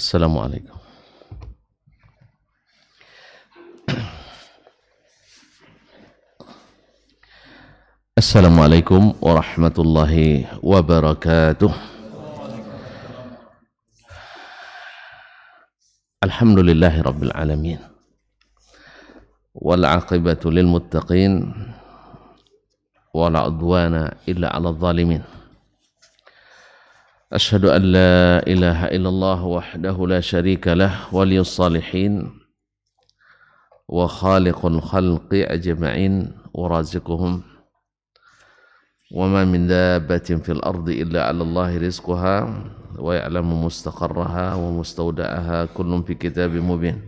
Assalamualaikum. Assalamualaikum warahmatullahi wabarakatuh. Alhamdulillahi rabbil alamin. Wal aqibatu lil muttaqin wala udwana illa 'alal zalimin. Asyhadu an la ilaha illallah wahdahu la syarika lah waliyus salihin wa khaliqul khalqi ajma'in wa raziquhum wa ma min dabbatin fil ardi illa 'ala Allahi rizquha wa ya'lamu mustaqarraha wa mustawda'aha kullun fi kitabim mubin.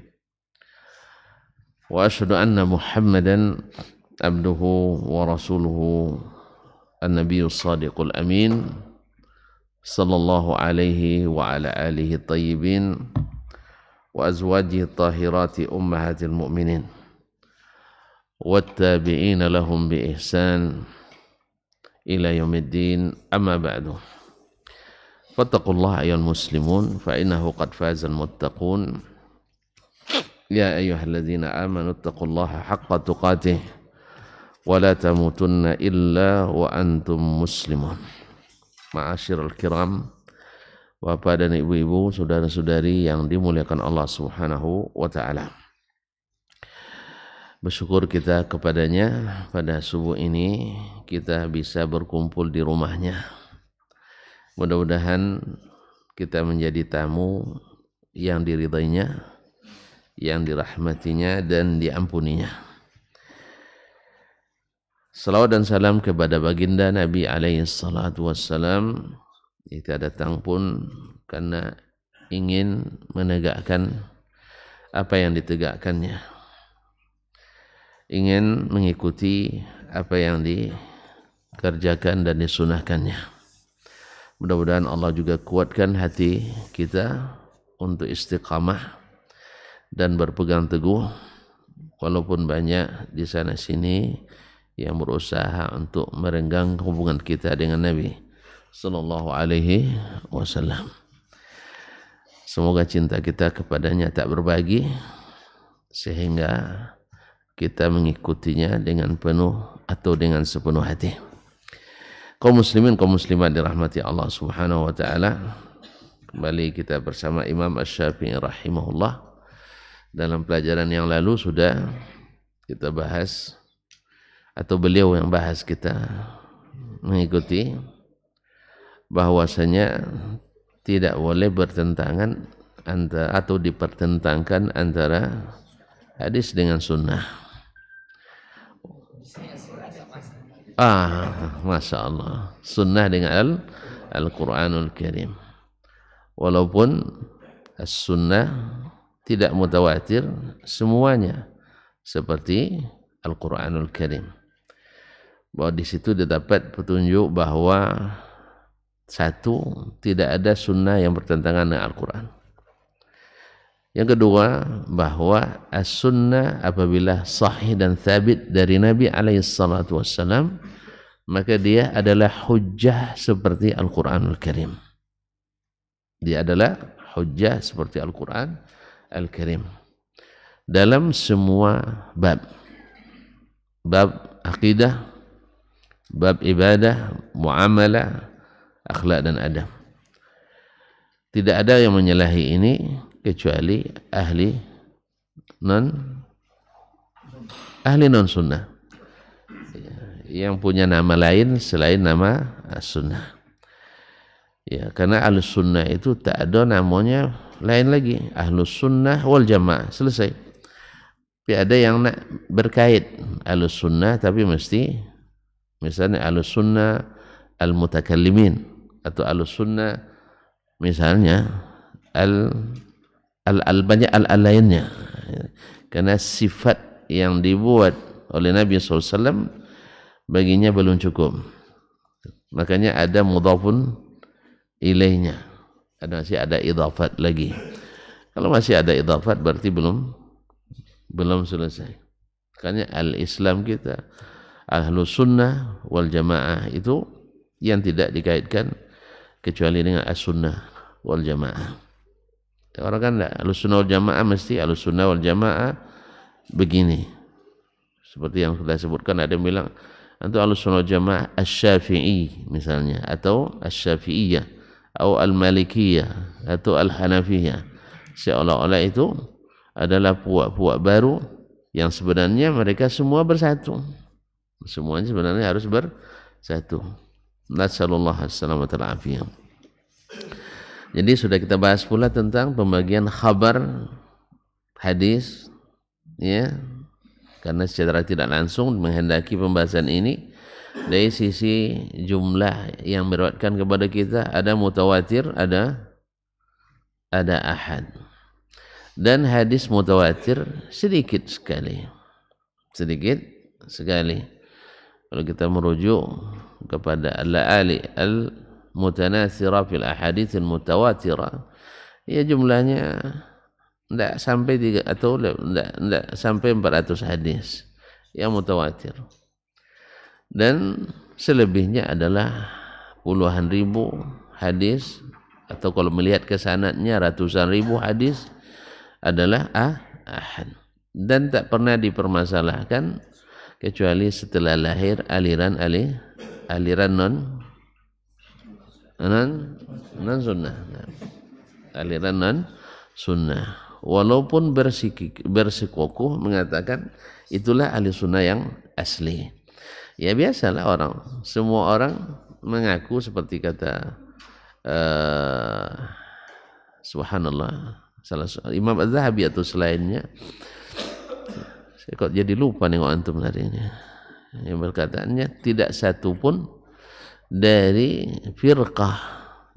Wa asyhadu anna Muhammadan abduhu wa rasuluhu an-nabiyyus shadiqul amin sallallahu alaihi wa ala alihi tayyibin wa azwajihi tahirati ummahatil mu'minin wattabi'ina lahum bi ihsan ila yaumiddin, amma ba'du. Fattaqullaha ayyuhal muslimun fa innahu qad fazal muttaqun. Ya ayyuhalladzina amanu taqullaha haqqa tuqatih wa la tamutunna illa wa antum muslimun. Ma'asyiral kiram, Bapak dan Ibu-ibu, saudara-saudari yang dimuliakan Allah Subhanahu wa taala. Bersyukur kita kepadanya pada subuh ini kita bisa berkumpul di rumahnya. Mudah-mudahan kita menjadi tamu yang diridainya, yang dirahmatinya dan diampuninya. Salawat dan salam kepada baginda Nabi alaihi salatu wassalam. Kita datang pun karena ingin menegakkan apa yang ditegakkannya, ingin mengikuti apa yang dikerjakan dan disunahkannya. Mudah-mudahan Allah juga kuatkan hati kita untuk istiqamah dan berpegang teguh, walaupun banyak di sana sini yang berusaha untuk merenggang hubungan kita dengan Nabi sallallahu alaihi wasallam. Semoga cinta kita kepadanya tak berbagi sehingga kita mengikutinya dengan penuh atau dengan sepenuh hati. Kaum muslimin, kaum muslimat dirahmati Allah Subhanahu wa taala. Kembali kita bersama Imam Asy-Syafi'i rahimahullah. Dalam pelajaran yang lalu sudah kita bahas, atau beliau yang bahas, kita mengikuti bahwasanya tidak boleh bertentangan atau dipertentangkan antara hadis dengan sunnah. Masya Allah, sunnah dengan Al-Quranul Karim. Walaupun sunnah tidak mutawatir semuanya seperti Al-Quranul Karim, bahwa di situ didapat petunjuk bahwa satu, tidak ada sunnah yang bertentangan dengan Al-Quran. Yang kedua, bahwa as-sunnah apabila sahih dan thabit dari Nabi alaihissalatu wassalam, maka dia adalah hujjah seperti Al-Quranul Karim. Dia adalah hujjah seperti Al-Quran Al-Karim dalam semua bab. Bab akidah, bab ibadah, muamalah, akhlak dan adab. Tidak ada yang menyalahi ini kecuali ahli non sunnah yang punya nama lain selain nama sunnah. Ya, karena ahlus sunnah itu tak ada namanya lain lagi, ahlus sunnah wal jamaah, selesai. Tapi ada yang nak berkait ahlus sunnah, tapi mesti misalnya ahlus sunnah al-mutakallimin, atau ahlus sunnah misalnya banyak lainnya. Karena sifat yang dibuat oleh Nabi SAW baginya belum cukup, makanya ada mudhafun ilaihnya, masih ada idhafat lagi. Kalau masih ada idhafat berarti belum selesai. Makanya al-Islam kita, ahlus sunnah wal jamaah, itu yang tidak dikaitkan kecuali dengan as-sunnah wal jamaah. Orang kan enggak, Ahlussunnah wal Jamaah mesti Ahlussunnah wal Jamaah begini. Seperti yang sudah sebutkan, ada yang bilang antum Ahlussunnah wal Jamaah Asy-Syafi'i misalnya, atau Asy-Syafi'iyah, atau Al-Malikiyah, atau Al-Hanafiyah. Seolah-olah itu adalah puak-puak baru yang sebenarnya mereka semua bersatu. Semuanya sebenarnya harus bersatu. Nasallallahu alaihi wasallam. Jadi sudah kita bahas pula tentang pembagian khabar hadis, ya, karena secara tidak langsung menghendaki pembahasan ini dari sisi jumlah yang meriwayatkan kepada kita, ada mutawatir, ada ahad. Dan hadis mutawatir sedikit sekali. Kalau kita merujuk kepada al-ali al-mutanatsirah fil ahadits al-mutawatirah, ya jumlahnya tidak sampai 3 atau tidak sampai 400 hadis yang mutawatir. Dan selebihnya adalah puluhan ribu hadis, atau kalau melihat ke sanadnya ratusan ribu hadis adalah ahad, dan tak pernah dipermasalahkan kecuali setelah lahir aliran non sunnah, aliran non sunnah, walaupun bersikukuh mengatakan itulah ahli sunnah yang asli. Ya biasalah semua orang mengaku seperti kata subhanallah, salah Imam Az-Zahabi atau selainnya, saya kok jadi lupa nengok antum hari ini, yang berkataannya tidak satu pun dari firqah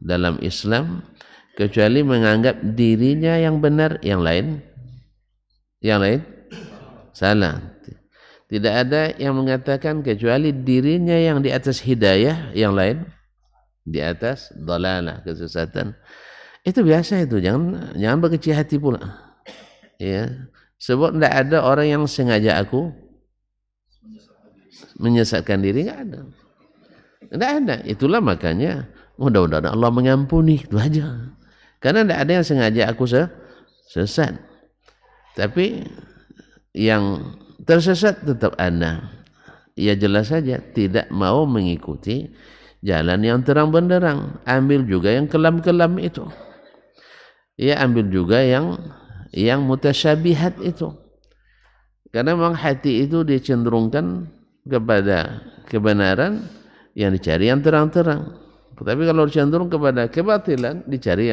dalam Islam kecuali menganggap dirinya yang benar, yang lain salah. Tidak ada yang mengatakan kecuali dirinya yang di atas hidayah, yang lain di atas dhalalah, kesesatan. Itu biasa itu, jangan berkecil hati pula. Ya, sebab tidak ada orang yang sengaja aku menyesatkan diri, tidak ada. Itulah makanya mudah-mudahan Allah mengampuni, itu aja. Karena tidak ada yang sengaja aku sesat. Tapi yang tersesat tetap ada. Ya jelas saja tidak mau mengikuti jalan yang terang benderang. Ambil juga yang kelam-kelam itu. Ya ambil juga yang mutasyabihat itu. Karena memang hati itu dicenderungkan kepada kebenaran, yang dicari yang terang-terang. Tetapi kalau cenderung kepada kebatilan, dicari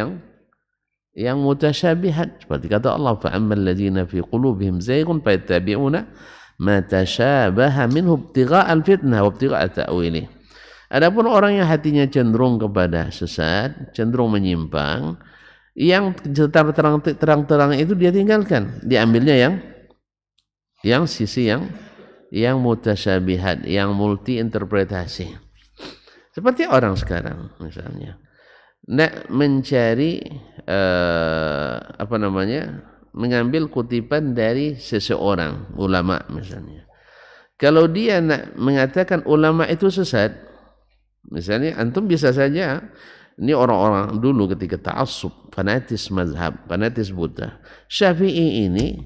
yang mutasyabihat. Seperti kata Allah, فَأَمَّا الَّذِينَ فِي قُلُوبِهِمْ زَيْغٌ فَيَتَّبِعُونَ مَا تَشَابَهَ مِنْهُ ابْتِغَاءَ الْفِتْنَةِ وَابْتِغَاءَ تَأْوِيلِهِ. Adapun orang yang hatinya cenderung kepada sesat, cenderung menyimpang, yang terang-terang itu dia tinggalkan, diambilnya yang sisi yang mutasyabihat, yang multi interpretasi. Seperti orang sekarang misalnya mencari mengambil kutipan dari seseorang ulama misalnya. Kalau dia nak mengatakan ulama itu sesat, misalnya antum bisa saja, ini orang-orang dulu ketika ta'assub, fanatis mazhab, fanatis buta, Syafi'i ini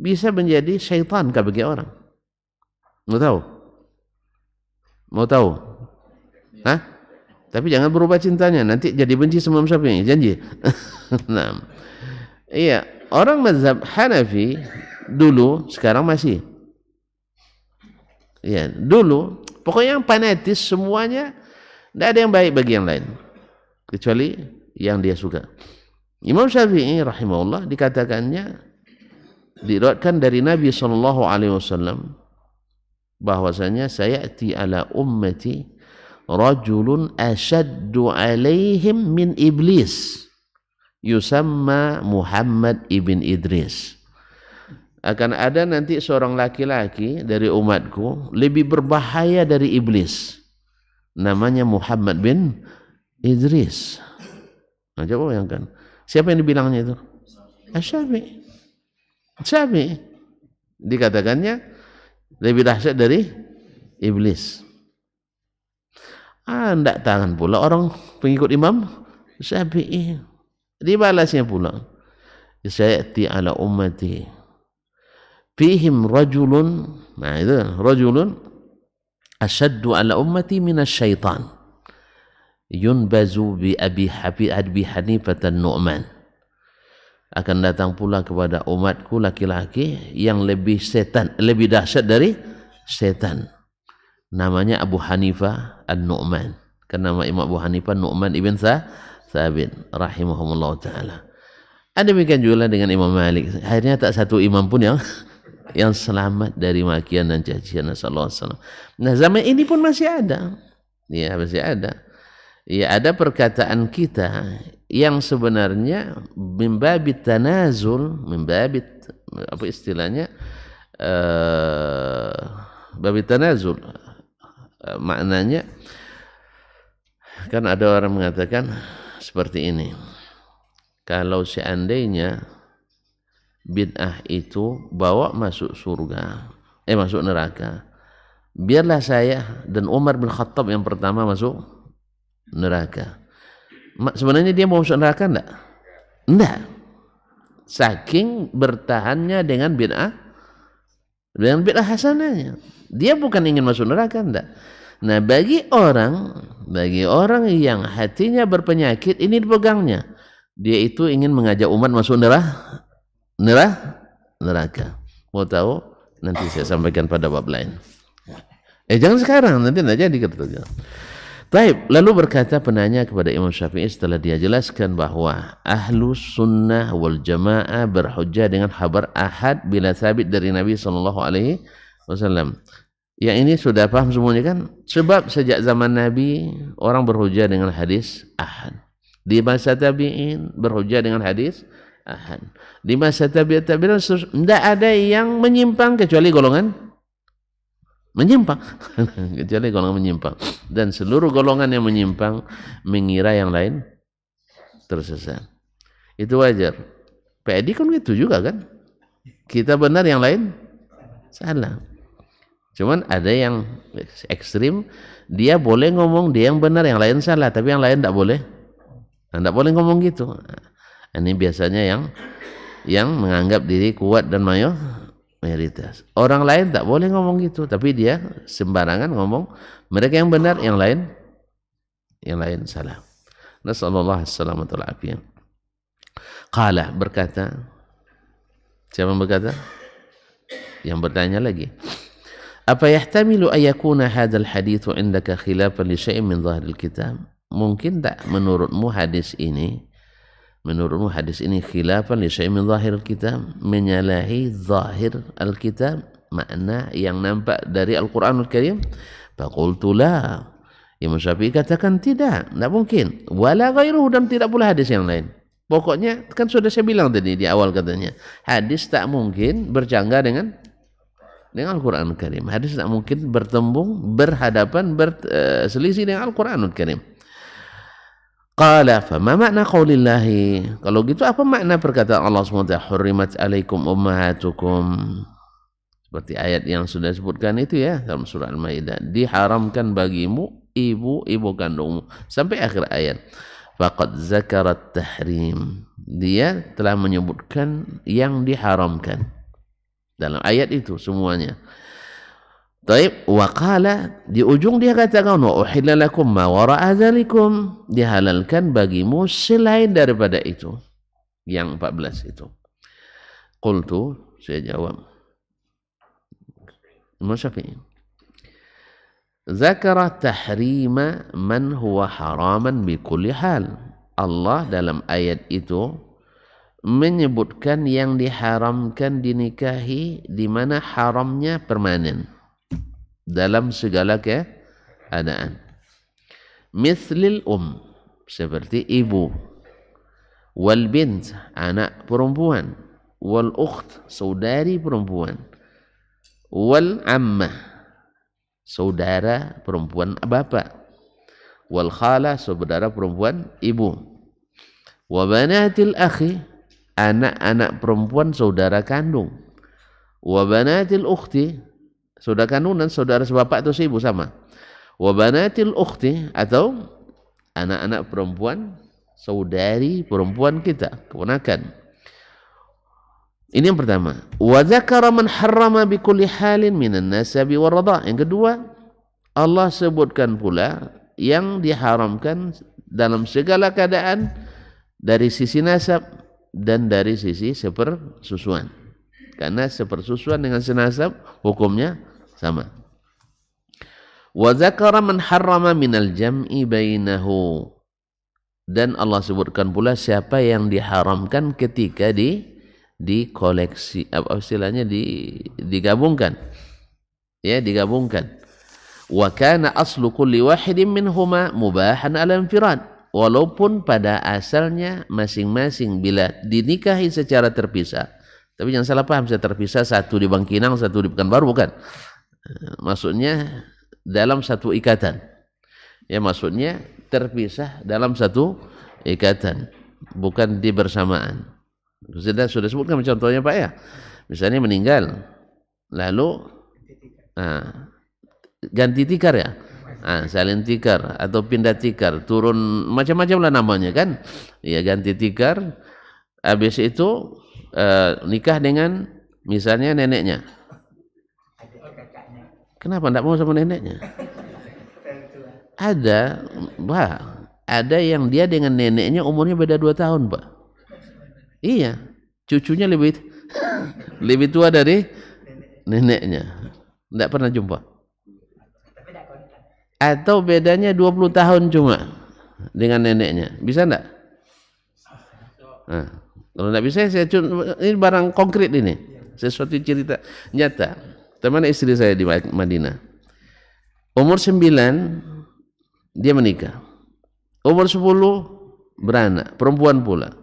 bisa menjadi syaitan bagi orang. Mau tahu? Hah? Tapi jangan berubah cintanya, nanti jadi benci sama Syafi'i, janji. Nah, iya, orang mazhab Hanafi dulu, sekarang masih. Ya, dulu pokoknya yang fanatis semuanya, tidak ada yang baik bagi yang lain kecuali yang dia suka. Imam Syafi'i rahimahullah dikatakannya, diriwayatkan dari Nabi SAW bahwasanya sayati ala ummati rajulun ashaddu alaihim min iblis yusamma Muhammad ibn Idris. Akan ada nanti seorang laki-laki dari umatku lebih berbahaya dari iblis, namanya Muhammad bin Idris. Nah, coba bayangkan, siapa yang dibilangnya itu? Syafi'i. Dikatakannya lebih dahsyat dari iblis. Tidak tahan pula orang pengikut Imam Syafi'i. Dibalasnya pula, sayati ala ummati fihim rajulun, nah itu rajulun asyaddu ala ummati minasyaitan yunbazu bi abi Hanifah an-Nu'man. Akan datang pula kepada umatku laki-laki yang lebih dahsyat dari setan. Namanya Abu Hanifah an-Nu'man. Kan nama Imam Abu Hanifah Nu'man ibn Thabit rahimahumullah ta'ala. Ada demikian juga dengan Imam Malik. Akhirnya tak satu imam pun yang selamat dari makian dan cacian. Nah, zaman ini pun masih ada. Ya, masih ada. Ya, ada perkataan kita yang sebenarnya mimbabit tanazul, apa istilahnya? Babit tanazul. Maknanya kan ada orang mengatakan seperti ini. Kalau seandainya bid'ah itu bawa masuk surga, masuk neraka, biarlah saya dan Umar bin Khattab yang pertama masuk neraka. Sebenarnya dia mau masuk neraka enggak? Enggak. Saking bertahannya dengan bid'ah hasanahnya. Dia bukan ingin masuk neraka, enggak. Nah, bagi orang yang hatinya berpenyakit, ini dipegangnya. Dia itu ingin mengajak umat masuk neraka. Mau tahu? Nanti saya sampaikan pada bab lain. Jangan sekarang, nanti enggak jadi katanya. Baik, lalu berkata penanya kepada Imam Syafi'i setelah dia jelaskan bahwa Ahlus Sunnah wal Jamaah berhujjah dengan khabar ahad bila sabit dari Nabi SAW. Yang ini sudah paham semuanya kan? Sebab sejak zaman Nabi orang berhujjah dengan hadis ahad. Di masa tabi'in berhujjah dengan hadis ahad. Di masa tabi'in tidak ada yang menyimpang kecuali golongan menyimpang. Kecuali golongan menyimpang. Dan seluruh golongan yang menyimpang mengira yang lain tersesat. Itu wajar. PID kan gitu juga kan? Kita benar, yang lain salah. Cuman ada yang ekstrim, dia boleh ngomong dia yang benar, yang lain salah, tapi yang lain tidak boleh. Tidak boleh ngomong gitu. Ini biasanya yang menganggap diri kuat dan mayoritas. Orang lain tak boleh ngomong gitu, tapi dia sembarangan ngomong mereka yang benar, yang lain salah. Nasallallahu alaihi wasallam. Qala, berkata, siapa berkata? Yang bertanya lagi. Apa yahtamilu ayakuna hadzal haditsu indaka khilafan li syai'in min zahiril kitab? Mungkin tak menurutmu hadis ini khilafan li syai'in min zahiril kitab, menyalahi zahir al-kitab, makna yang nampak dari Al-Qur'anul Karim? Faqultu la. Imam Syafi'i katakan tidak mungkin. Wala ghairuhu, dan tidak pula hadis yang lain. Pokoknya kan sudah saya bilang tadi di awal katanya, hadis tak mungkin bercanggah dengan Al-Quranul Karim. Hadis tak mungkin berhadapan, berselisih dengan Al-Quranul Karim. Qala fama makna qaulillahi? Kalau gitu apa makna perkataan Allah SWT? Hurrimat alaikum ummahatukum. Seperti ayat yang sudah disebutkan itu ya dalam surah Al-Maidah. Diharamkan bagimu ibu kandungmu. Sampai akhir ayat. Faqad zakarat tahrim. Dia telah menyebutkan yang diharamkan dalam ayat itu semuanya. Taib, wa qala, di ujung dia katakan wa uhilla lakum ma wara'a dzalikum, dihalalkan bagimu selain daripada itu. Yang 14 itu. Qultu, saya jawab. Imam Syafi'i. Zakara tahrima man huwa haraman bi kulli hal. Allah dalam ayat itu menyebutkan yang diharamkan dinikahi di mana haramnya permanen dalam segala keadaan. Mithlil seperti ibu, wal bint anak perempuan, wal ukht saudari perempuan, wal ammah saudara perempuan bapak, wal khala saudara perempuan ibu, wa banatil akhi anak-anak perempuan saudara kandung, wa banatil ukhti saudara kandung dan saudara sebapak atau seibu sama, wa banatil ukhti atau anak-anak perempuan saudari perempuan kita, keponakan, Ini yang pertama. Wa dzakara man harrama bi kulli halin minan nasabi war radha. Yang kedua, Allah sebutkan pula yang diharamkan dalam segala keadaan dari sisi nasab dan dari sisi sepersusuan. Karena sepersusuan dengan senasab hukumnya sama. Wa dzakara man harrama minal jam'i bainahu. Dan Allah sebutkan pula siapa yang diharamkan ketika dikoleksi, apa istilahnya, digabungkan. Ya, digabungkan. Wa kana aslu kulli wahidin minhuma mubahan ala infirad. Walaupun pada asalnya masing-masing bila dinikahi secara terpisah. Tapi jangan salah paham, saya terpisah satu di Bangkinang, satu di Pekanbaru, bukan. Maksudnya dalam satu ikatan. Ya, maksudnya terpisah dalam satu ikatan, bukan di bersamaan. Sudah sebutkan contohnya Pak ya. Misalnya meninggal, lalu ganti tikar ya, salin tikar atau pindah tikar, turun macam-macam lah namanya kan. Ya, ganti tikar. Habis itu nikah dengan misalnya neneknya. Kenapa tidak mau sama neneknya? Ada yang dia dengan neneknya umurnya beda 2 tahun, Pak. Iya, cucunya lebih tua dari neneknya. Tidak pernah jumpa. Atau bedanya 20 tahun cuma dengan neneknya. Bisa enggak? Nah, kalau enggak bisa, ini barang konkret ini. Sesuatu cerita nyata. Teman istri saya di Madinah. Umur 9 dia menikah. Umur 10 beranak, perempuan pula.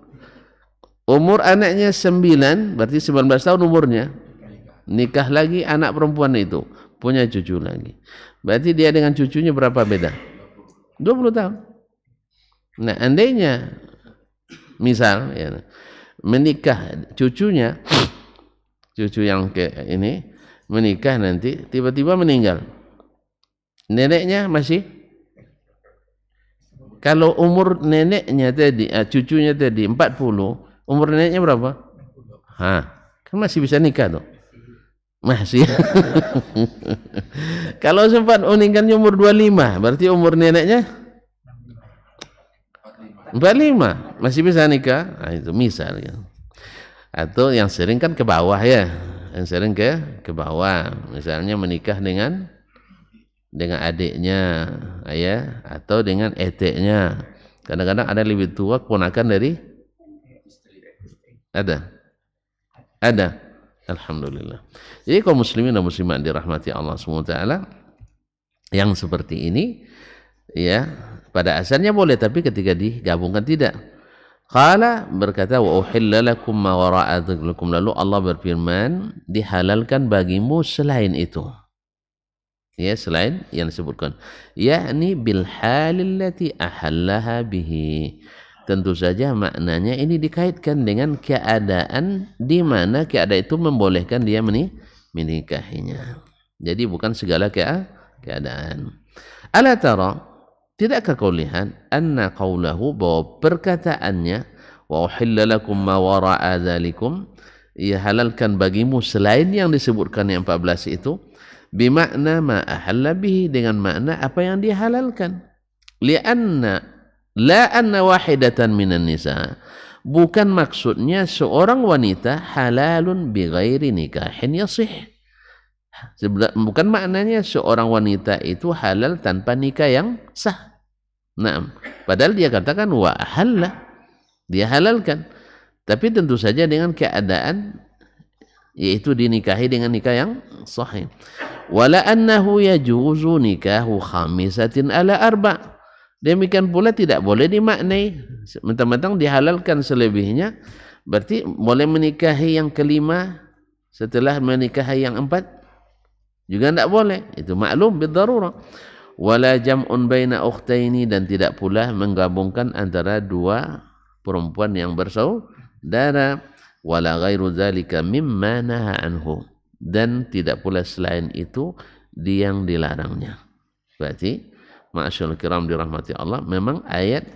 Umur anaknya 9, berarti 19 tahun umurnya. Nikah lagi anak perempuan itu, punya cucu lagi. Berarti dia dengan cucunya berapa beda? 20 tahun. Nah, andainya misal ya, menikah cucunya, cucu yang ke ini menikah nanti tiba-tiba meninggal. Neneknya masih, kalau umur neneknya tadi, cucunya tadi 40, umur neneknya berapa? Kan masih bisa nikah tuh. Masih. Kalau sempat meninggalnya umur 25, berarti umur neneknya 45, masih bisa nikah. Itu misal ya. Atau yang sering kan ke bawah ya. Yang sering ke bawah. Misalnya menikah dengan adiknya, ya, atau dengan eteknya. Kadang-kadang ada lebih tua keponakan dari ada. Alhamdulillah. Jadi kaum muslimin dan muslimat dirahmati Allah SWT, yang seperti ini ya pada asalnya boleh, tapi ketika digabungkan tidak. Qala, berkata, wa uhilla lakum ma wara'a dzikrikum, lalu Allah berfirman, dihalalkan bagimu selain itu. Ya, selain yang disebutkan, yakni bil halillati ahallaha bihi. Tentu saja maknanya ini dikaitkan dengan keadaan di mana keadaan itu membolehkan dia menikahinya. Jadi bukan segala keadaan. Ala tara, tidakkah kau lihat, anna qawlahu, bahwa perkataannya, wa uhilla lakum ma wara'a dzalikum, ia halalkan bagimu selain yang disebutkan yang 14 itu, bimakna ma ahalla bihi, dengan makna apa yang dihalalkan. Lianna la anna wahidatan minan nisa, bukan maksudnya seorang wanita halalun bighairi nikahin yasih. Bukan maknanya seorang wanita itu halal tanpa nikah yang sah. Nah, padahal dia katakan wa ahalla, dia halalkan, tapi tentu saja dengan keadaan yaitu dinikahi dengan nikah yang sahih. Wala annahu yajuzu nikahu khamisatin ala arba'. Demikian pula tidak boleh dimaknai mentang-mentang dihalalkan selebihnya, berarti boleh menikahi yang kelima setelah menikahi yang 4, juga tidak boleh. Itu maklum bidarurah. Wala jam'un baina ukhtaini, dan tidak pula menggabungkan antara 2 perempuan yang bersaudara. Wala ghairu dzalika mimma naha anhu, dan tidak pula selain itu yang dilarangnya. Berarti ma'asyarul kiram dirahmati Allah, memang ayat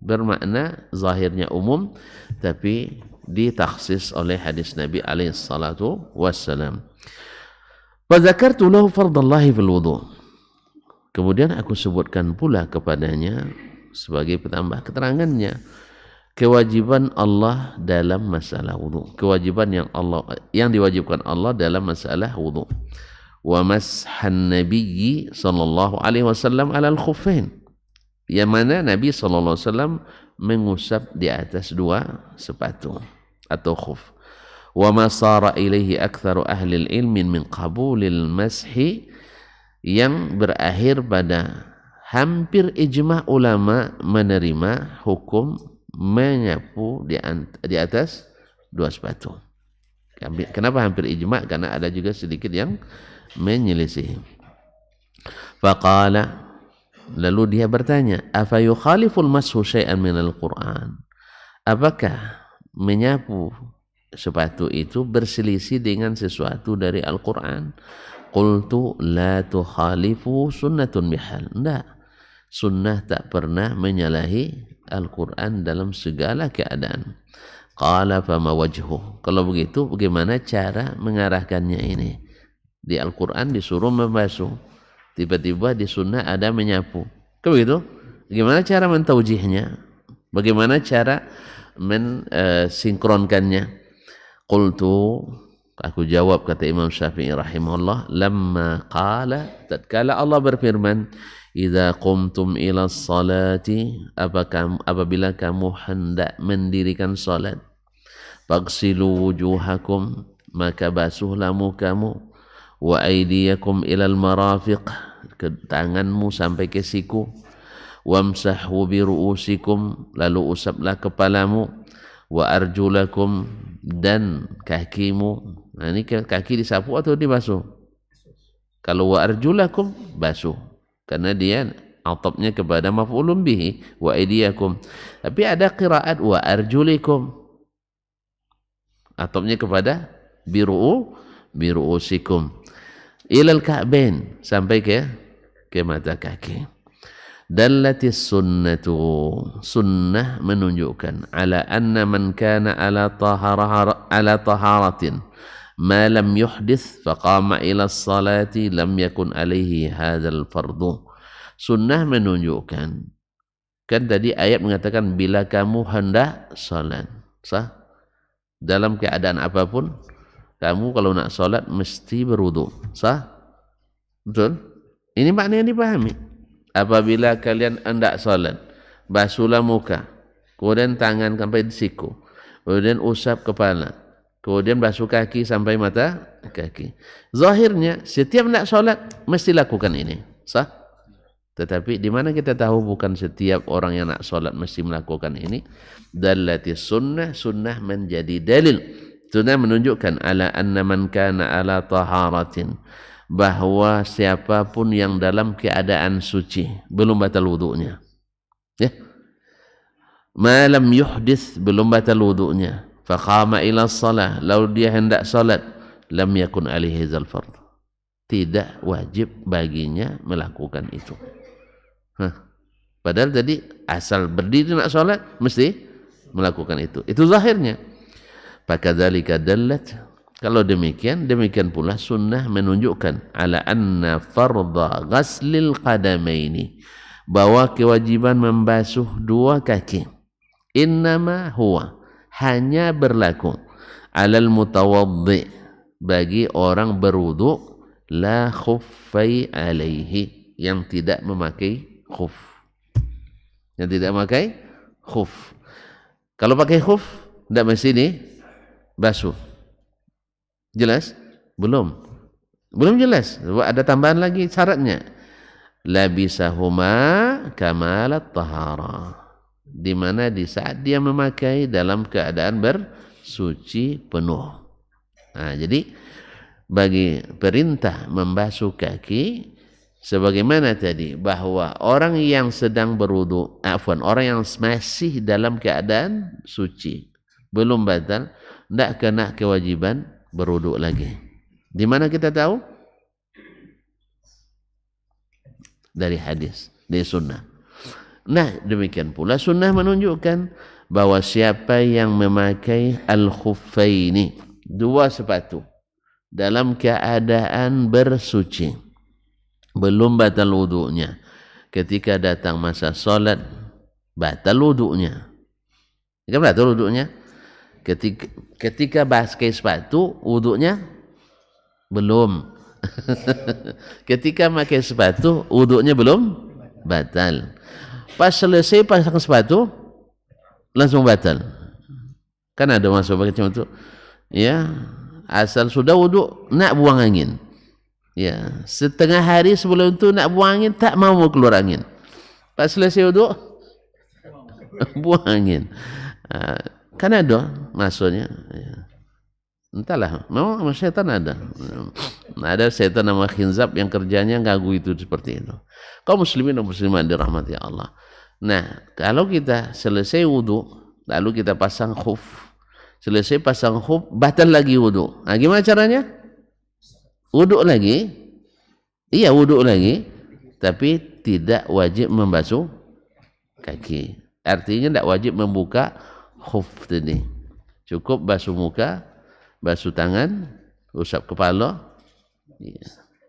bermakna zahirnya umum tapi ditaksis oleh hadis Nabi alaihi salatu wassalam. Wa dzakartu lahu fardallahi fil wudu. Kemudian aku sebutkan pula kepadanya sebagai petambah keterangannya kewajiban Allah dalam masalah wudu, kewajiban yang diwajibkan Allah dalam masalah wudu. Wa mashan nabiyyi sallallahu alaihi wasallam alal khuffain, yang mana Nabi sallallahu alaihi wasallam mengusap di atas dua sepatu atau khuf. Wa ma sara ilaihi aktsaru ahli ilmin min qabulil mashi, yang berakhir pada hampir ijma' ulama menerima hukum menyapu di atas dua sepatu. Kenapa hampir ijma'? Karena ada juga sedikit yang menyelisih. Faqala, lalu dia bertanya, afa yukhaliful mashu syai'an minal Qur'an? Apakah menyapu sepatu itu berselisih dengan sesuatu dari Al-Qur'an? Qultu la tukhalifu sunnatun bihal. Enggak. Sunnah tak pernah menyalahi Al-Quran dalam segala keadaan. Qala fama wajhu. Kalau begitu bagaimana cara mengarahkannya ini? Di Al-Quran disuruh membasuh, tiba-tiba di sunnah ada menyapu. Kalau begitu bagaimana cara mentaujihnya? Bagaimana cara mensinkronkannya? Qultu, aku jawab, kata Imam Syafi'i rahimahullah, lamma qala, tatkala Allah berfirman, idza qumtum ila salati, apabila kamu hendak mendirikan salat, faghsilu wujuhakum, maka basuhlah mukamu, wa aydiyakum ilal marafiq, ke tanganmu sampai ke siku, wamsahu bi ru'usikum, lalu usaplah kepalamu, wa arjulakum, dan kakimu. Nah, ini kaki disapu atau dibasuh? Kalau wa arjulakum, basuh, karena dia atapnya kepada maf'ulun bihi, wa aydiyakum. Tapi ada qiraat wa arjulikum, atapnya kepada biru'usikum, ilal ka'bain, sampai ke mata kaki. Dallatis sunnatu, sunnah menunjukkan ala anna man kana ala taharatin ma lam yuhdith faqama ila salati lam yakun alaihi hadzal fardu. Sunnah menunjukkan, kan tadi ayat mengatakan bila kamu hendak salat, sah, dalam keadaan apapun kamu kalau nak salat mesti berwudu, sah, betul? Ini makna yang dipahami. Apabila kalian hendak salat, basuhlah muka, kemudian tangan sampai di siku, kemudian usap kepala, kemudian basuh kaki sampai mata kaki. Zahirnya setiap hendak salat mesti lakukan ini, sah? Tetapi di mana kita tahu bukan setiap orang yang nak salat mesti melakukan ini? Dallati sunnah, sunnah menjadi dalil. Sunnah menunjukkan ala anna man kana ala taharatin, bahwa siapapun yang dalam keadaan suci belum batal wudunya, ya, malam yuhdits, belum batal wudunya, faqama ila shalah, lalu dia hendak salat, lam yakun alaihi zal fard, tidak wajib baginya melakukan itu. Padahal tadi asal berdiri nak salat mesti melakukan itu zahirnya. Fakadzalika dallat, kalau demikian pula sunnah menunjukkan ala anna fardha ghaslil qadamaini, bahwa kewajiban membasuh dua kaki, innama huwa, hanya berlaku, alal mutawaddi, bagi orang berwudu, la khuffai alaihi, yang tidak memakai khuf, yang tidak memakai khuf. Kalau pakai khuf tidak mesti nih basuh. Jelas? Belum jelas. Ada tambahan lagi syaratnya. Labisahuma kamalat tahara, di mana di saat dia memakai dalam keadaan bersuci penuh. Nah, jadi bagi perintah membasuh kaki, sebagaimana tadi bahwa orang yang sedang berwudu, orang yang masih dalam keadaan suci belum batal, tidak kena kewajiban berwudu lagi. Di mana kita tahu? Dari hadis, dari sunnah. Nah, demikian pula sunnah menunjukkan bahwa siapa yang memakai al-khuffaini, dua sepatu, dalam keadaan bersuci, belum batal wudunya, ketika datang masa solat batal wudunya. Kan batal wudunya. Ketika pakai sepatu wudunya belum. Ketika pakai sepatu wudunya belum batal. Pas selesai pasang sepatu langsung batal. Kan ada masuk macam itu. Ya, asal sudah wudu nak buang angin. Ya, setengah hari sebelum itu nak buang angin tak mau keluar angin. Pas selesai wudu buang angin. Kan ada maksudnya. Ya. Entahlah, memang syaitan ada. Ada syaitan nama khinzab yang kerjanya ganggu itu seperti itu. Kaum muslimin dan muslimat dirahmati Allah. Nah, kalau kita selesai wudu, lalu kita pasang khuf. Selesai pasang khuf, batal lagi wudu. Nah, gimana caranya? Wudu lagi. Iya, wudu lagi, tapi tidak wajib membasuh kaki. Artinya tidak wajib membuka khuf tadi. Cukup basuh muka, basuh tangan, usap kepala,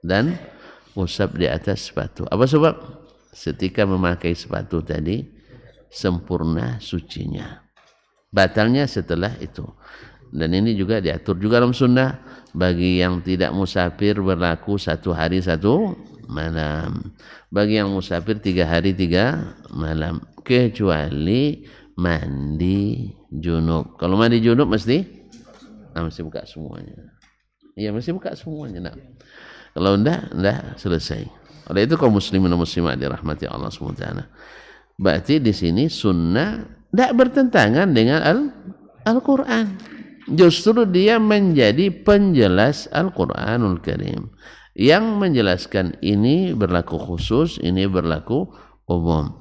dan usap di atas sepatu. Apa sebab? Ketika memakai sepatu tadi sempurna sucinya. Batalnya setelah itu. Dan ini juga diatur juga dalam sunnah, bagi yang tidak musafir berlaku 1 hari 1 malam. Bagi yang musafir 3 hari 3 malam, kecuali mandi junub. Kalau mandi junub mesti buka semuanya. Iya, mesti buka semuanya. Nah, kalau enggak selesai. Oleh itu kaum muslimin dan muslimat dirahmati Allah SWT. Berarti di sini sunnah tidak bertentangan dengan Al-Quran. Justru dia menjadi penjelas Al-Quranul Karim, yang menjelaskan ini berlaku khusus, ini berlaku umum.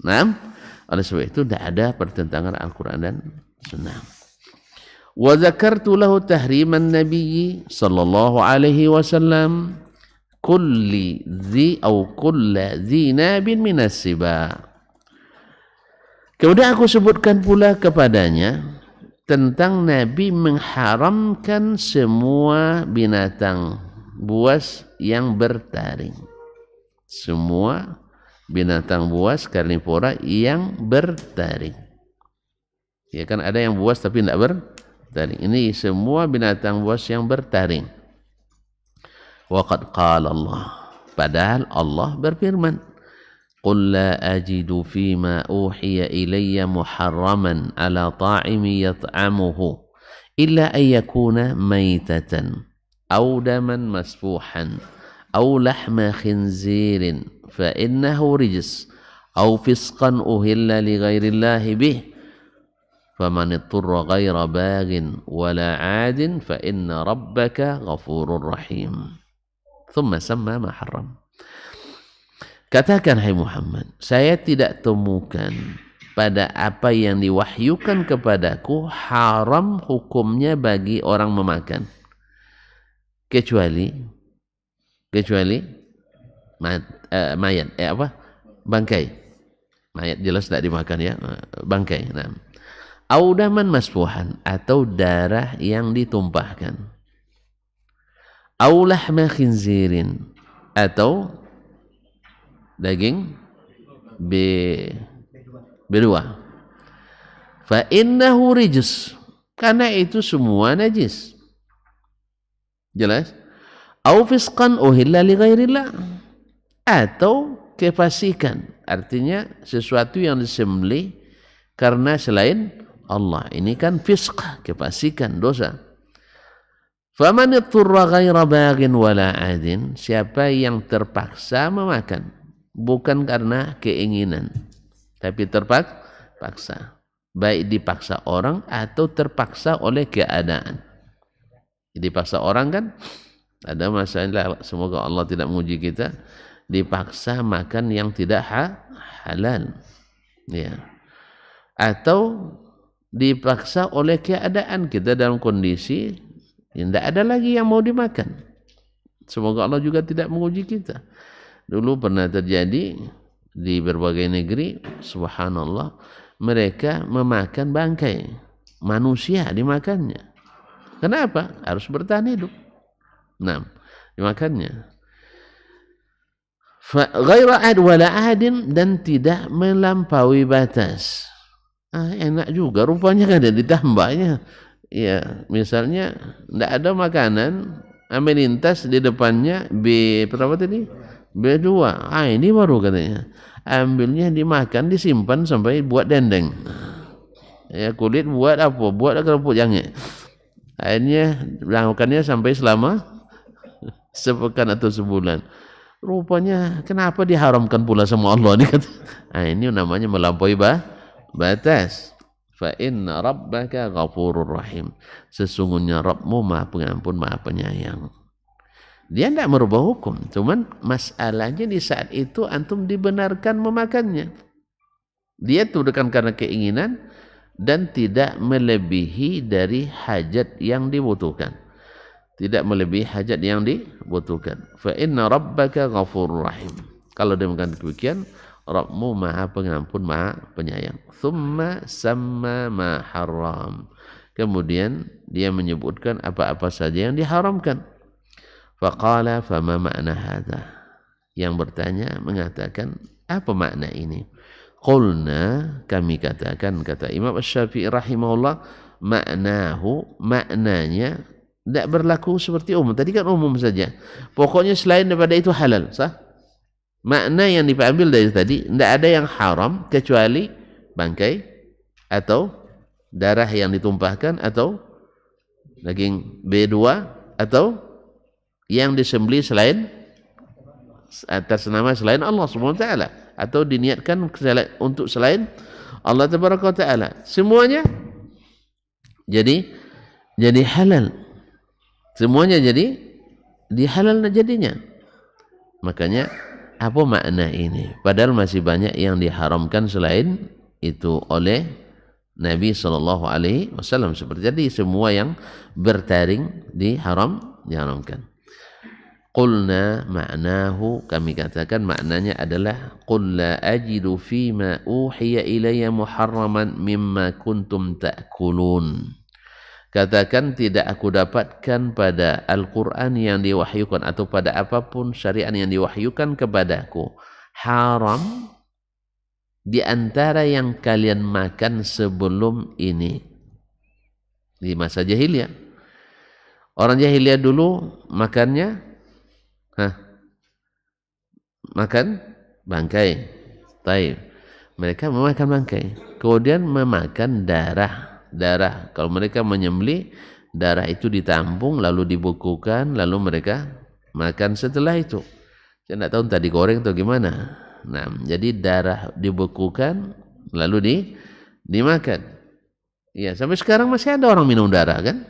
Nah, oleh sebab itu tidak ada pertentangan Al-Quran dan sunnah. Wa dzakartu lahu tahriman Nabi sallallahu alaihi wasallam kulli dzi nabin minas siba. Kemudian aku sebutkan pula kepadanya tentang Nabi mengharamkan semua binatang buas yang bertaring. Semua binatang buas karnivora yang bertaring. Ya kan ada yang buas tapi tidak bertaring. Ini semua binatang buas yang bertaring. Waqad qala Allah. Padahal Allah berfirman, قل لا أجد فيما أوحي إلي محرما على طاعم يطعمه إلا أن يكون ميتة أو دما مسفوحا أو لحم خنزير فإنه رجس أو فسقا أهل لغير الله به فمن اضطر غير باغ ولا عاد فإن ربك غفور رحيم ثم سمى ما حرم. Katakan, hai Muhammad, saya tidak temukan pada apa yang diwahyukan kepadaku haram hukumnya bagi orang memakan, kecuali mayat, bangkai. Mayat jelas tidak dimakan ya, bangkai. Nah, audaman masfuhan, atau darah yang ditumpahkan, au lahma khinzirin, atau daging B2. Fa innahu rijs, karena itu semua najis. Jelas? Au fisqan uhilla li ghairillah, atau kefasikan, artinya sesuatu yang disembelih karena selain Allah. Ini kan fisq, kefasikan, dosa. Faman ittara ghaira baghin wala adin, siapa yang terpaksa memakan bukan karena keinginan tapi terpaksa, baik dipaksa orang atau terpaksa oleh keadaan. Dipaksa orang kan ada masalah, semoga Allah tidak menguji kita, dipaksa makan yang tidak halal ya, atau dipaksa oleh keadaan, kita dalam kondisi tidak ada lagi yang mau dimakan. Semoga Allah juga tidak menguji kita. Dulu pernah terjadi di berbagai negeri, subhanallah, mereka memakan bangkai manusia, dimakannya. Kenapa? Harus bertahan hidup. Nah, dimakannya. Ghaira ad wala adin, dan tidak melampaui batas. Enak juga rupanya, kan ada ditambahnya. Ya, misalnya tidak ada makanan, melintas di depannya berapa tadi? B2. Ini baru katanya. Ambilnya dimakan, disimpan sampai buat dendeng. Ya, kulit buat apa? Buat kerupuk jange. Akhirnya melakukannya sampai selama sepekan atau sebulan. Rupanya kenapa diharamkan pula sama Allah ini, kata. Ini namanya melampaui batas. Fa inna rabbaka ghafurur rahim. Sesungguhnya Rabbmu Maha Pengampun, Maha Penyayang. Dia tidak merubah hukum, cuman masalahnya di saat itu antum dibenarkan memakannya. Dia turunkan karena keinginan dan tidak melebihi dari hajat yang dibutuhkan. Tidak melebihi hajat yang dibutuhkan. Fa inna rabbaka ghafurur rahim. Kalau demikian, Rabbmu Maha Pengampun, Maha Penyayang. Tsumma samma ma haram. Kemudian dia menyebutkan apa-apa saja yang diharamkan. Faqala fama ma'na hadza. Yang bertanya mengatakan, apa makna ini? Qulna, kami katakan, kata Imam Asy-Syafi'i rahimahullah, maknahu, maknanya tidak berlaku seperti umum. Tadi kan umum saja. Pokoknya selain daripada itu halal, sah? Makna yang diambil dari tadi, tidak ada yang haram kecuali bangkai atau darah yang ditumpahkan atau daging B2 atau yang disembelih selain atas nama selain Allah Subhanahu wa taala, atau diniatkan untuk selain Allah Tabaraka wa taala. Semuanya jadi halal. Semuanya jadi dihalal jadinya. Makanya apa makna ini? Padahal masih banyak yang diharamkan selain itu oleh Nabi SAW. Seperti tadi, semua yang bertaring diharamkan. Qulna ma'nahu, kami katakan maknanya adalah qul la ajidu fima uhiya ilayya muharraman mimma kuntum ta'kulun. Katakan, tidak aku dapatkan pada Al-Quran yang diwahyukan atau pada apapun syariat yang diwahyukan kepadaku haram di antara yang kalian makan sebelum ini. Di masa jahiliyah, orang jahiliyah dulu makannya makan bangkai. Taib. Mereka memakan bangkai, kemudian memakan darah. Kalau mereka menyembelih, darah itu ditampung lalu dibukukan, lalu mereka makan setelah itu. Saya tidak tahu tadi goreng atau gimana. Nah, jadi darah dibukukan lalu dimakan. Ya, sampai sekarang masih ada orang minum darah, kan?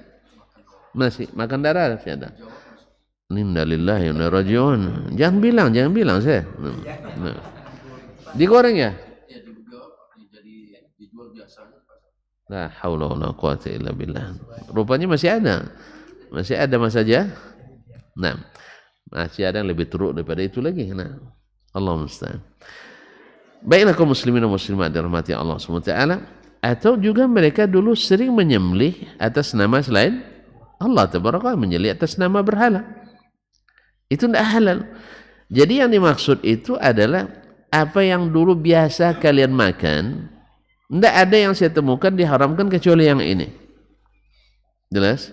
Masih makan darah, masih ada. Innalillahi wa inna ilaihi raji'un. Jangan bilang saya. Nah. Digoreng ya? Ya, jadi dijual biasa. La haula wala quwata illa billah. Rupanya masih ada mas saja. Nah, masih ada yang lebih teruk daripada itu lagi. Nah, Allahumma musta'an. Baiklah kaum muslimin dan muslimat dirahmati Allah Subhanahu wa taala, atau juga mereka dulu sering menyembelih atas nama selain Allah Tabaraka, menyembelih atas nama berhala. Itu tidak halal. Jadi yang dimaksud itu adalah apa yang dulu biasa kalian makan, tidak ada yang saya temukan diharamkan kecuali yang ini. Jelas?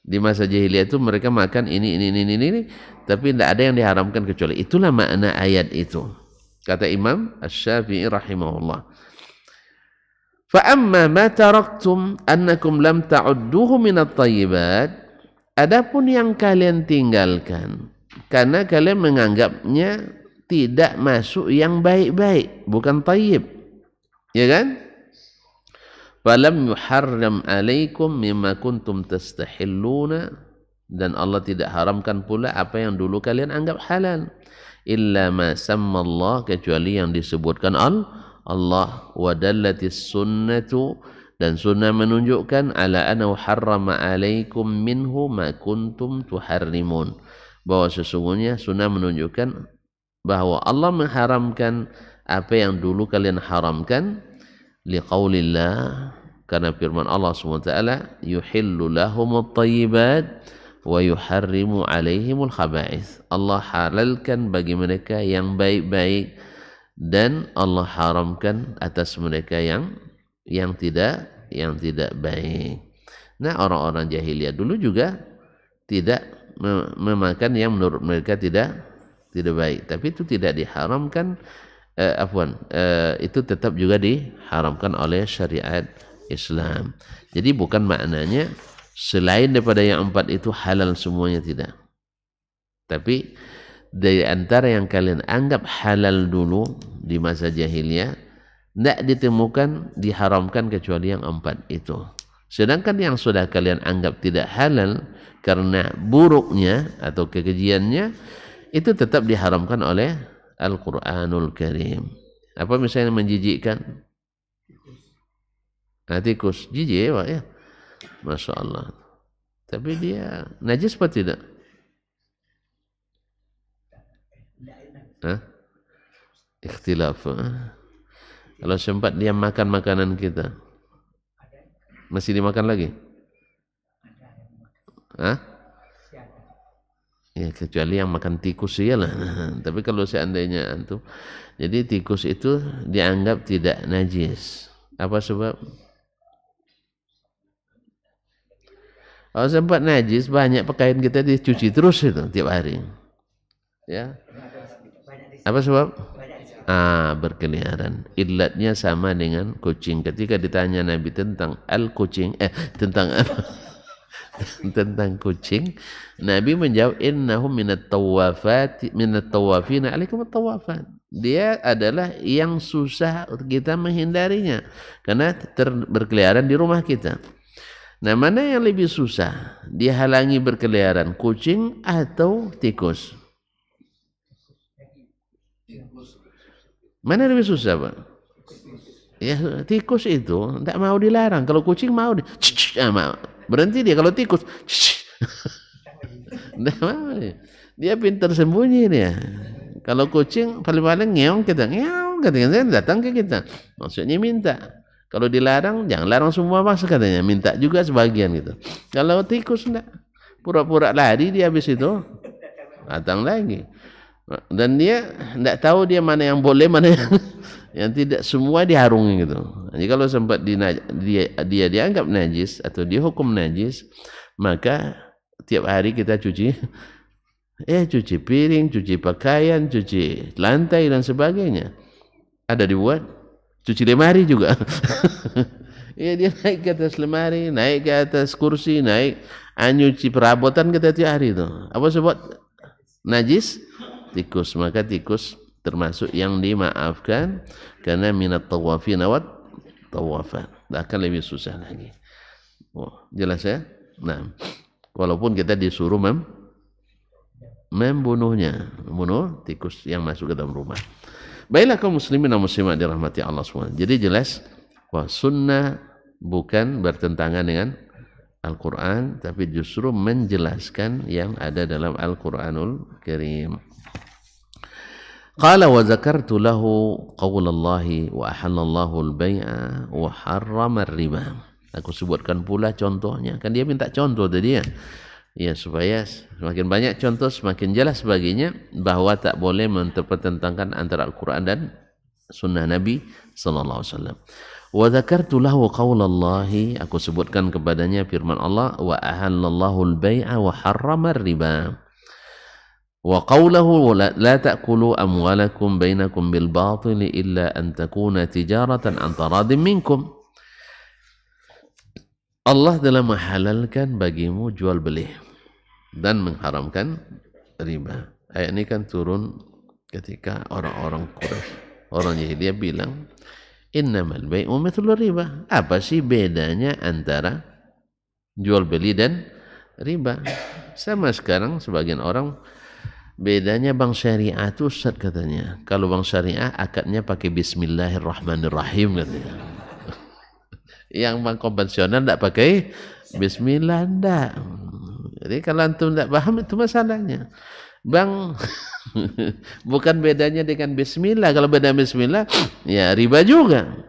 Di masa jahiliyah itu mereka makan ini, tapi tidak ada yang diharamkan kecuali. Itulah makna ayat itu. Kata Imam Asy-Syafi'i rahimahullah. Fa amma ma taraktum annakum lam ta'udduhu minat thayyibat. Adapun yang kalian tinggalkan karena kalian menganggapnya tidak masuk yang baik-baik, bukan thayyib. Ya kan? Falam yuharram alaikum mimma kuntum tastahilluna, dan Allah tidak haramkan pula apa yang dulu kalian anggap halal. Illa ma sammallah, kecuali yang disebutkan Allah. Wa dallatis sunnatu, dan sunnah menunjukkan ala annahu harrama alaikum minhu ma kuntum tuharrimun, bahwa sesungguhnya sunnah menunjukkan bahwa Allah mengharamkan apa yang dulu kalian haramkan, liqaulillah, karena firman Allah SWT, yuhillu lahumut thayyibat wa yuharrimu alaihimul khaba'ith. Allah halalkan bagi mereka yang baik-baik dan Allah haramkan atas mereka yang tidak baik. Nah, orang-orang jahiliyah dulu juga tidak memakan yang menurut mereka tidak baik, tapi itu tidak diharamkan, itu tetap juga diharamkan oleh syariat Islam. Jadi bukan maknanya selain daripada yang 4 itu halal semuanya, tidak. Tapi dari antara yang kalian anggap halal dulu di masa jahiliyah, tidak ditemukan diharamkan kecuali yang 4 itu. Sedangkan yang sudah kalian anggap tidak halal karena buruknya atau kekejiannya, itu tetap diharamkan oleh Al-Quranul Karim. Apa misalnya menjijikkan? Tikus, jijik ya, Masya Allah. Tapi dia najis apa tidak? Ikhtilaf. Kalau sempat dia makan makanan kita, masih dimakan lagi? Ya, kecuali yang makan tikus iyalah. Tapi kalau seandainya antum, jadi tikus itu dianggap tidak najis. Apa sebab? Kalau sempat najis, banyak pakaian kita dicuci terus itu tiap hari. Ya. Apa sebab? Berkeliaran. Illatnya sama dengan kucing. Ketika ditanya Nabi tentang al-kucing, tentang apa? Tentang kucing, Nabi menjawab, innahum minat tawafina alaikum at-tawafat. Dia adalah yang susah kita menghindarinya karena berkeliaran di rumah kita. Nah, mana yang lebih susah dihalangi berkeliaran, kucing atau tikus? Mana lebih susah, Pak? Ya, tikus itu tidak mau dilarang. Kalau kucing mau berhenti dia. Kalau tikus tidak mau dia pintar sembunyi dia. Kalau kucing paling-paling ngeong kita datang ke kita, maksudnya minta. Kalau dilarang jangan larang semua mas katanya, minta juga sebagian gitu. Kalau tikus enggak, pura-pura lari dia habis itu datang lagi. Dan dia tidak tahu dia mana yang boleh, mana yang tidak, semua diharungi gitu. Jadi kalau sempat dia dianggap najis atau dihukum najis, maka tiap hari kita cuci piring, cuci pakaian, cuci lantai dan sebagainya. Ada dibuat, cuci lemari juga. Ya, dia naik ke atas lemari, naik ke atas kursi, nyuci perabotan kita tiap hari itu. Apa sebab najis? Tikus. Maka tikus termasuk yang dimaafkan karena minat tawafina wat tawafan. Akan lebih susah lagi. Jelas ya? Nah, walaupun kita disuruh membunuh tikus yang masuk ke dalam rumah. Baiklah kaum muslimin dan muslimat dirahmati Allah SWT. Jadi jelas bahwa sunnah bukan bertentangan dengan Al-Quran, tapi justru menjelaskan yang ada dalam Al-Quranul Karim. Qala wa zakartu lahu qaulallahi wa ahallallahu al-bai'a wa harrama ar-riba. Aku sebutkan pula contohnya. Kan dia minta contoh tadi ya. Ya, supaya semakin banyak contoh semakin jelas baginya bahwa tak boleh mempertentangkan antara Al-Quran dan sunnah Nabi sallallahu alaihi wasallam. Wa dzakartu lahu qaulallahi, aku sebutkan kepadanya firman Allah, wa ahallallahu al-bai'a wa harrama ar-riba. Wa qawluhu la ta'kulu amwalakum bainakum bil batili illa an takuna tijaratan an taradin minkum. Allah telah menghalalkan bagimu jual beli dan mengharamkan riba. Ayat ini kan turun ketika orang-orang Quraisy, orang jahiliyah bilang, innamal bai'u mithlu riba. Apa sih bedanya antara jual beli dan riba? Sama sekarang sebagian orang, bedanya bank syariah itu Ustaz katanya. Kalau bank syariah akadnya pakai bismillahirrahmanirrahim katanya. Yang bank konvensional tidak pakai bismillah, enggak. Jadi kalau antum tidak paham itu masalahnya. Bang, bukan bedanya dengan bismillah. Kalau beda bismillah, ya riba juga.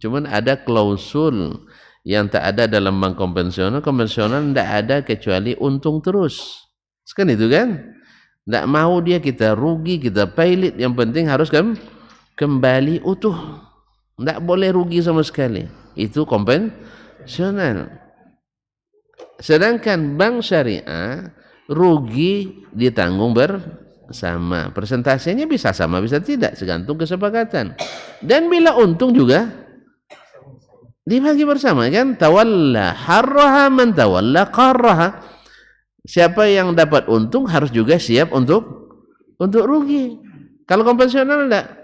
Cuman ada klausul yang tak ada dalam bank konvensional. Konvensional tidak ada kecuali untung terus. Kan itu kan? Tidak mau dia kita rugi, kita pailit. Yang penting harus kembali utuh. Tidak boleh rugi sama sekali. Itu konvensional. Sedangkan bank syariah rugi ditanggung bersama. Persentasenya bisa sama, bisa tidak, tergantung kesepakatan. Dan bila untung juga dibagi bersama kan. Tawalla harraha man tawalla qarraha. Siapa yang dapat untung harus juga siap untuk rugi. Kalau konvensional enggak.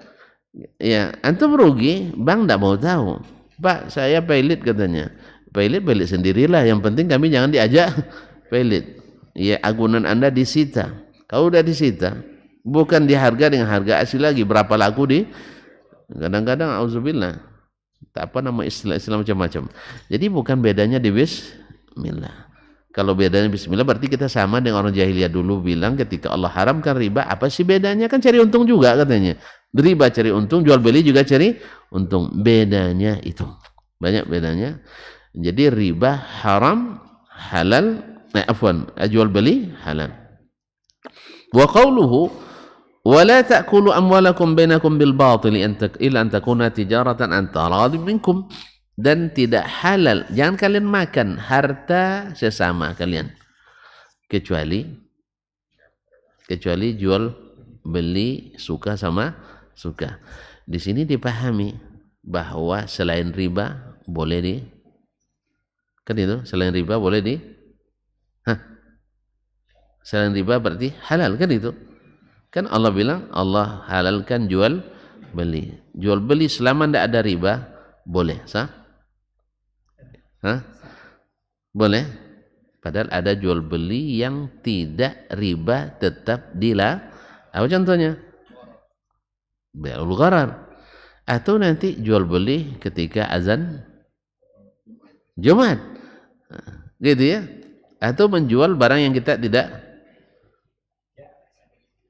Ya, antum rugi, bank enggak mau tahu. Pak, saya pailit katanya. Pailit sendirilah. Yang penting kami jangan diajak pailit. Ya, agunan Anda disita. Kalau udah disita, bukan diharga dengan harga asli lagi. Berapa laku di? Kadang-kadang auzubillah. Tak apa nama istilah macam-macam. Jadi bukan bedanya di bismillah. Kalau bedanya bismillah berarti kita sama dengan orang jahiliyah dulu bilang ketika Allah haramkan riba, apa sih bedanya? Kan cari untung juga katanya. Riba cari untung, jual beli juga cari untung. Bedanya itu. Banyak bedanya. Jadi riba haram, halal, jual beli halal. Wa qawluhu wa la ta'kulu amwalakum bainakum bil batil illa an takuna tijaratan an taradin minkum. Dan tidak halal, jangan kalian makan harta sesama kalian kecuali jual beli suka sama suka. Di sini dipahami bahwa selain riba boleh selain riba boleh selain riba berarti halal kan itu. Kan Allah bilang Allah halalkan jual beli. Jual beli selama tidak ada riba boleh, sah? Boleh. Padahal ada jual beli yang tidak riba tetap apa contohnya? Bai'ul gharar. Atau nanti jual beli ketika azan Jumat. Gitu ya. Atau menjual barang yang kita tidak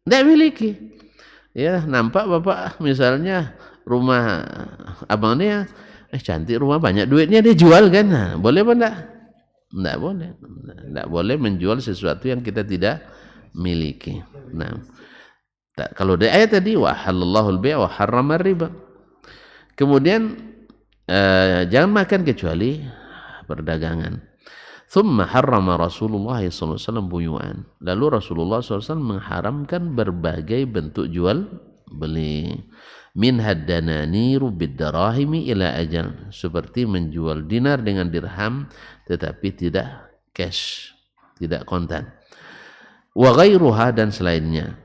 miliki. Ya, nampak Bapak misalnya rumah abangnya cantik, rumah banyak duitnya, dia jual kan. Nah, boleh apa enggak? Enggak boleh. Enggak boleh menjual sesuatu yang kita tidak miliki. Nah, kalau di ayat tadi wa halallahu al-bai' wa harrama riba. Kemudian jangan makan kecuali perdagangan. Thumma harrama Rasulullah sallallahu alaihi wasallam buyu'an. Lalu Rasulullah SAW mengharamkan berbagai bentuk jual beli. Min haddananiru bid-darahimi ila ajal, seperti menjual dinar dengan dirham tetapi tidak cash, tidak kontan. Wa ghairuha, dan selainnya.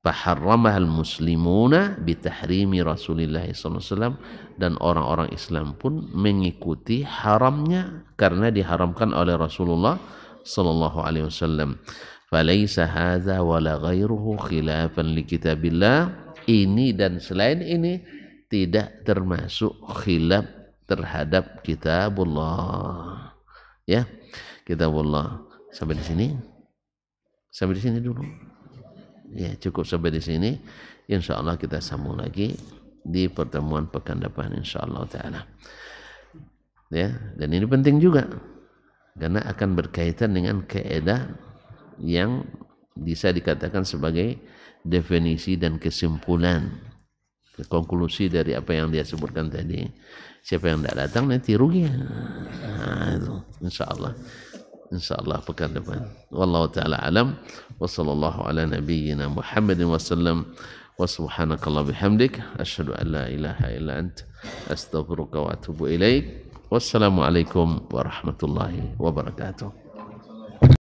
Faharramahal muslimuna bitahrimi Rasulillah sallallahu alaihi wasallam, dan orang-orang Islam pun mengikuti haramnya karena diharamkan oleh Rasulullah sallallahu alaihi wasallam. Falaisa hadza wala ghairuhu khilafan li kitabillah. Ini dan selain ini tidak termasuk khilaf terhadap kitabullah. Ya, kitabullah. Sampai di sini dulu. Ya, cukup sampai di sini. Insyaallah kita sambung lagi di pertemuan pekan depan insyaallah taala. Ya, dan ini penting juga karena akan berkaitan dengan kaidah yang bisa dikatakan sebagai definisi dan kesimpulan, konklusi dari apa yang dia sebutkan tadi. Siapa yang tidak datang nanti rugi. Nah, itu insyaallah pekan depan. Wallahu taala alam wa sallallahu ala nabiyyina Muhammadin wasallam wa subhanakallah bihamdik asyhadu an la ilaha illa ant astaghfiruka wa atubu ilaik. Wassalamu alaikum warahmatullahi wabarakatuh.